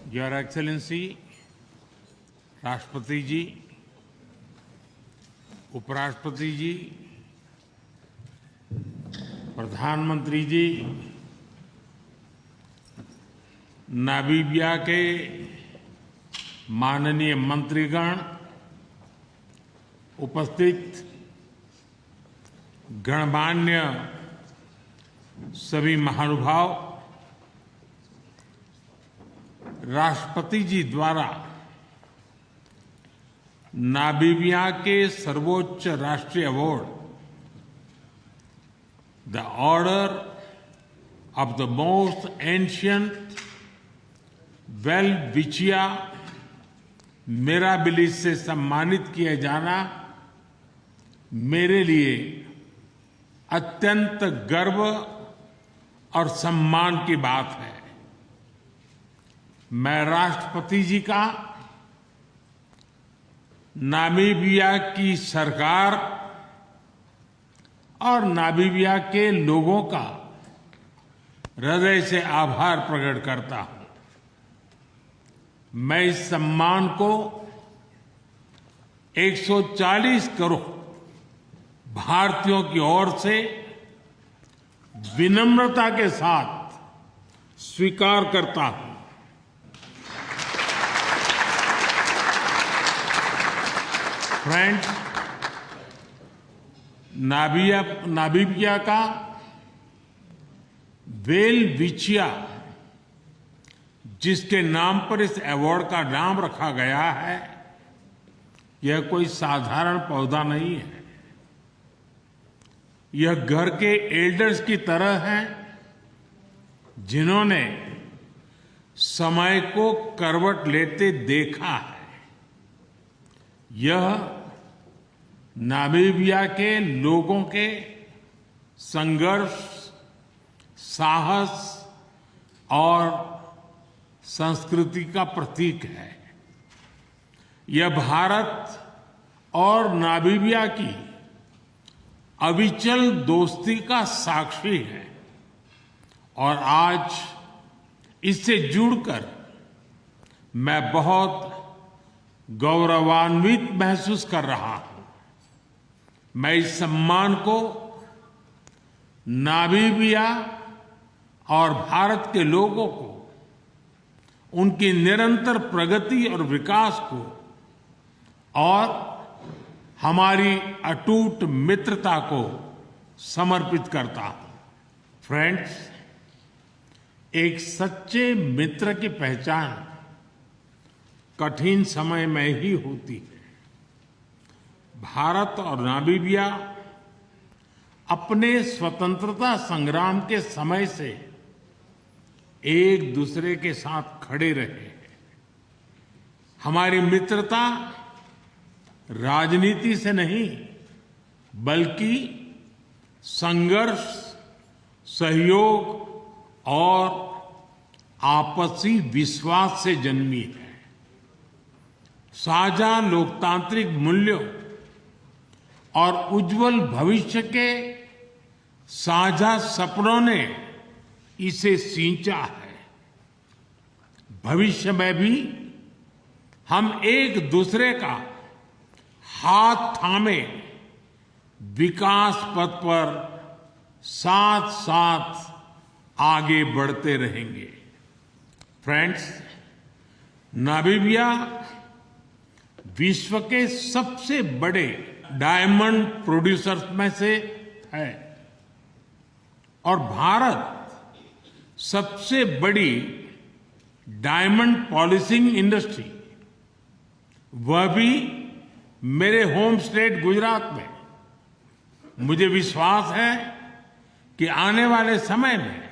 Your excellency, राष्ट्रपति जी, उपराष्ट्रपति जी, प्रधानमंत्री जी, नामीबिया के माननीय मंत्रीगण, उपस्थित गणमान्य सभी महानुभाव, राष्ट्रपति जी द्वारा नामीबिया के सर्वोच्च राष्ट्रीय award the order of the most ancient Welwitschia mirabilis से सम्मानित किया जाना मेरे लिए अत्यंत गर्व और सम्मान की बात है। मैं राष्ट्रपति जी का, नामीबिया की सरकार और नामीबिया के लोगों का हृदय से आभार प्रकट करता हूं। मैं इस सम्मान को 140 करोड़ भारतीयों की ओर से विनम्रता के साथ स्वीकार करता हूं। फ्रेंड्स, नामीबिया का वेलविचिया, जिसके नाम पर इस अवार्ड का नाम रखा गया है, यह कोई साधारण पौधा नहीं है। यह घर के एल्डर्स की तरह है, जिन्होंने समय को करवट लेते देखा है। यह नामीबिया के लोगों के संघर्ष, साहस और संस्कृति का प्रतीक है। यह भारत और नामीबिया की अविचल दोस्ती का साक्षी है और आज इससे जुड़कर मैं बहुत गौरवान्वित महसूस कर रहा हूं। मैं इस सम्मान को नामीबिया और भारत के लोगों को उनकी निरंतर प्रगति और विकास को और हमारी अटूट मित्रता को समर्पित करता हूं। फ्रेंड्स, एक सच्चे मित्र की पहचान कठिन समय में ही होती है। भारत और नामीबिया अपने स्वतंत्रता संग्राम के समय से एक दूसरे के साथ खड़े रहे हैं। हमारी मित्रता राजनीति से नहीं, बल्कि संघर्ष, सहयोग और आपसी विश्वास से जन्मी है। साझा लोकतांत्रिक मूल्यों और उज्जवल भविष्य के साझा सपनों ने इसे सींचा है। भविष्य में भी हम एक दूसरे का हाथ थामे विकास पथ पर साथ साथ आगे बढ़ते रहेंगे। फ्रेंड्स, नामीबिया विश्व के सबसे बड़े डायमंड प्रोड्यूसर्स में से है और भारत सबसे बड़ी डायमंड पॉलिशिंग इंडस्ट्री, वह भी मेरे होम स्टेट गुजरात में। मुझे विश्वास है कि आने वाले समय में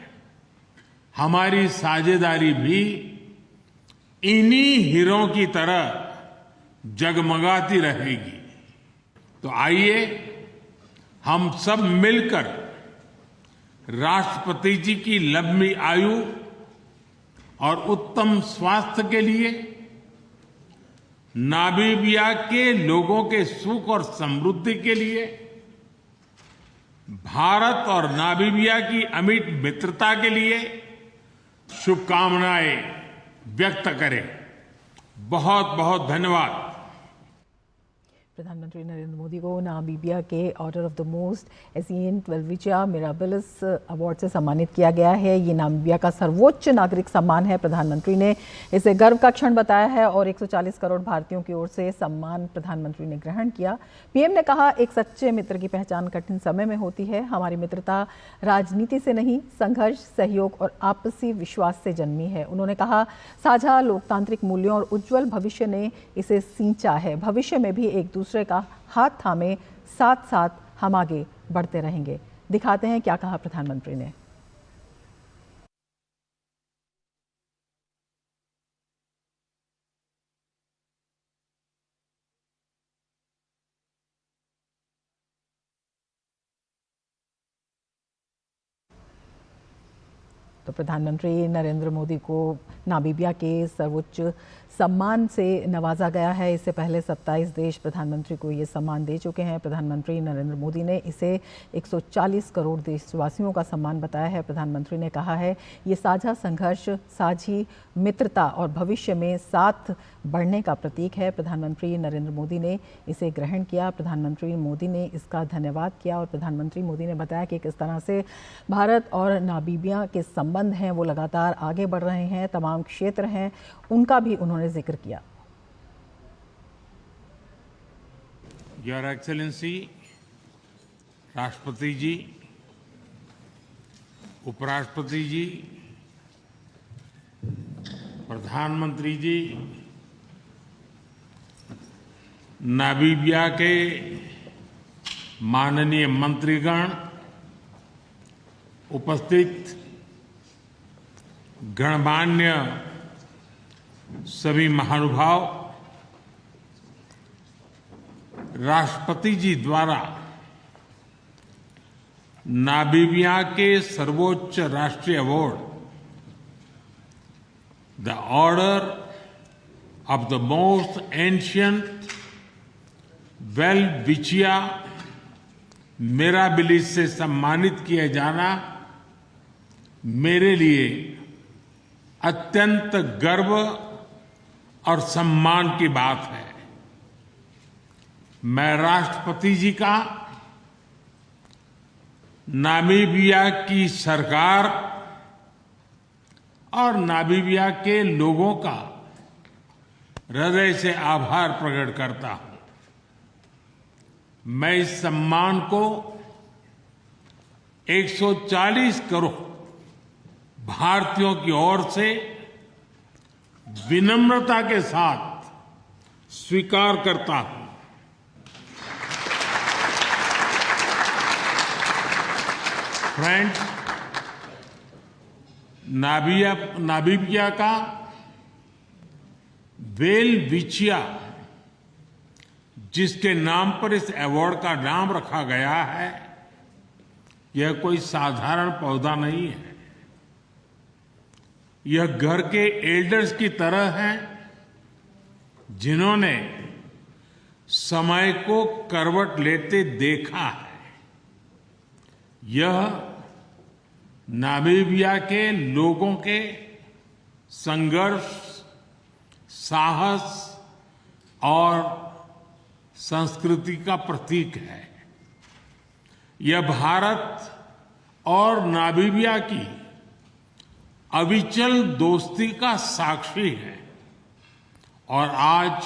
हमारी साझेदारी भी इन्हीं हीरों की तरह जगमगाती रहेगी। तो आइए हम सब मिलकर राष्ट्रपति जी की लंबी आयु और उत्तम स्वास्थ्य के लिए, नामीबिया के लोगों के सुख और समृद्धि के लिए, भारत और नामीबिया की अमिट मित्रता के लिए शुभकामनाएं व्यक्त करें। बहुत बहुत धन्यवाद। प्रधानमंत्री नरेंद्र मोदी को नामीबिया के order of the most ancient Welwitschia mirabilis award से सम्मानित किया गया है। ये नामीबिया का सर्वोच्च नागरिक सम्मान है। प्रधानमंत्री ने इसे गर्व का क्षण बताया है और 140 करोड़ भारतीयों की ओर से सम्मान प्रधानमंत्री ने ग्रहण किया। पीएम ने कहा, एक सच्चे मित्र की पहचान कठिन समय में होती है। हमारी मित्रता राजनीति से नहीं, संघर्ष, सहयोग और आपसी विश्वास से जन्मी है। उन्होंने कहा, साझा लोकतांत्रिक मूल्यों और उज्जवल भविष्य ने इसे सींचा है। भविष्य में भी एक दूसरे का हाथ थामे साथ साथ हम आगे बढ़ते रहेंगे। दिखाते हैं क्या कहा प्रधानमंत्री ने। तो प्रधानमंत्री नरेंद्र मोदी को नामीबिया के सर्वोच्च सम्मान से नवाजा गया है। इससे पहले 27 देश प्रधानमंत्री को ये सम्मान दे चुके हैं। प्रधानमंत्री नरेंद्र मोदी ने इसे 140 करोड़ देशवासियों का सम्मान बताया है। प्रधानमंत्री ने कहा है, ये साझा संघर्ष, साझी मित्रता और भविष्य में साथ बढ़ने का प्रतीक है। प्रधानमंत्री नरेंद्र मोदी ने इसे ग्रहण किया। प्रधानमंत्री मोदी ने इसका धन्यवाद किया और प्रधानमंत्री मोदी ने बताया कि किस तरह से भारत और नामीबिया के संबंध हैं वो लगातार आगे बढ़ रहे हैं। तमाम क्षेत्र हैं उनका भी उन्होंने जिक्र किया। योर एक्सेलेंसी, राष्ट्रपति जी, उपराष्ट्रपति जी, प्रधानमंत्री जी, नामीबिया के माननीय मंत्रीगण, उपस्थित गणमान्य सभी महानुभाव, राष्ट्रपति जी द्वारा नामीबिया के सर्वोच्च राष्ट्रीय award the order of the most ancient Welwitschia mirabilis से सम्मानित किया जाना मेरे लिए अत्यंत गर्व और सम्मान की बात है। मैं राष्ट्रपति जी का, नामीबिया की सरकार और नामीबिया के लोगों का हृदय से आभार प्रकट करता हूं। मैं इस सम्मान को 140 करोड़ भारतीयों की ओर से विनम्रता के साथ स्वीकार करता हूं। फ्रेंड्स, नामीबिया का वेलविचिया, जिसके नाम पर इस अवार्ड का नाम रखा गया है, यह कोई साधारण पौधा नहीं है। यह घर के एल्डर्स की तरह हैं, जिन्होंने समय को करवट लेते देखा है। यह नामीबिया के लोगों के संघर्ष, साहस और संस्कृति का प्रतीक है। यह भारत और नामीबिया की अविचल दोस्ती का साक्षी है और आज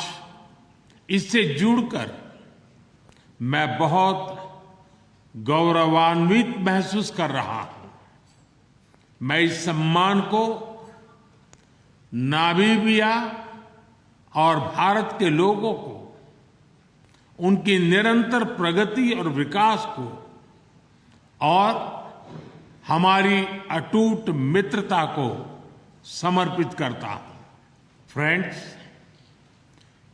इससे जुड़कर मैं बहुत गौरवान्वित महसूस कर रहा हूं। मैं इस सम्मान को नामीबिया और भारत के लोगों को उनकी निरंतर प्रगति और विकास को और हमारी अटूट मित्रता को समर्पित करता हूं। फ्रेंड्स,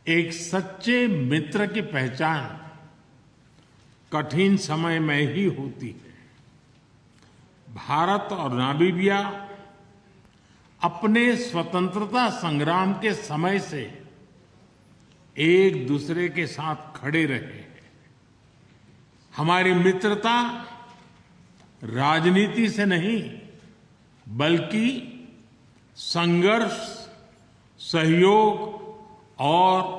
एक सच्चे मित्र की पहचान कठिन समय में ही होती है। भारत और नामीबिया अपने स्वतंत्रता संग्राम के समय से एक दूसरे के साथ खड़े रहे हैं। हमारी मित्रता राजनीति से नहीं, बल्कि संघर्ष, सहयोग और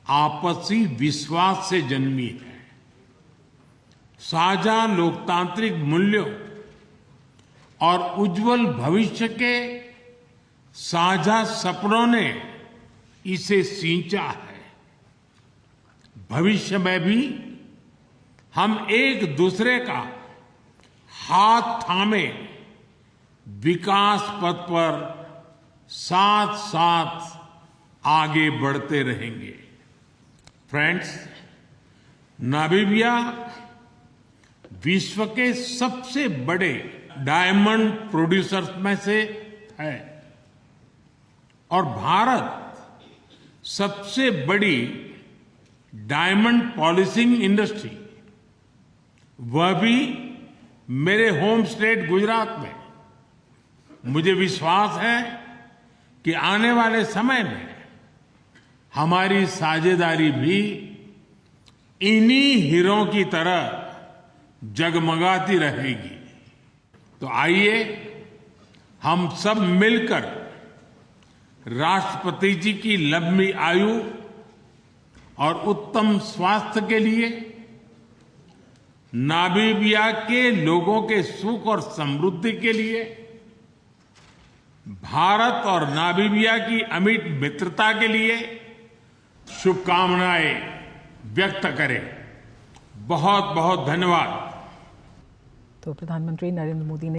आपसी विश्वास से जन्मी है। साझा लोकतांत्रिक मूल्यों और उज्जवल भविष्य के साझा सपनों ने इसे सींचा है। भविष्य में भी हम एक दूसरे का हाथ थामे विकास पथ पर साथ साथ आगे बढ़ते रहेंगे। फ्रेंड्स, नामीबिया विश्व के सबसे बड़े डायमंड प्रोड्यूसर्स में से है और भारत सबसे बड़ी डायमंड पॉलिशिंग इंडस्ट्री, वह भी मेरे होम स्टेट गुजरात में। मुझे विश्वास है कि आने वाले समय में हमारी साझेदारी भी इन्हीं हीरों की तरह जगमगाती रहेगी। तो आइए हम सब मिलकर राष्ट्रपति जी की लंबी आयु और उत्तम स्वास्थ्य के लिए, नामीबिया के लोगों के सुख और समृद्धि के लिए, भारत और नामीबिया की अमिट मित्रता के लिए शुभकामनाएं व्यक्त करें। बहुत बहुत धन्यवाद। तो प्रधानमंत्री नरेंद्र मोदी ने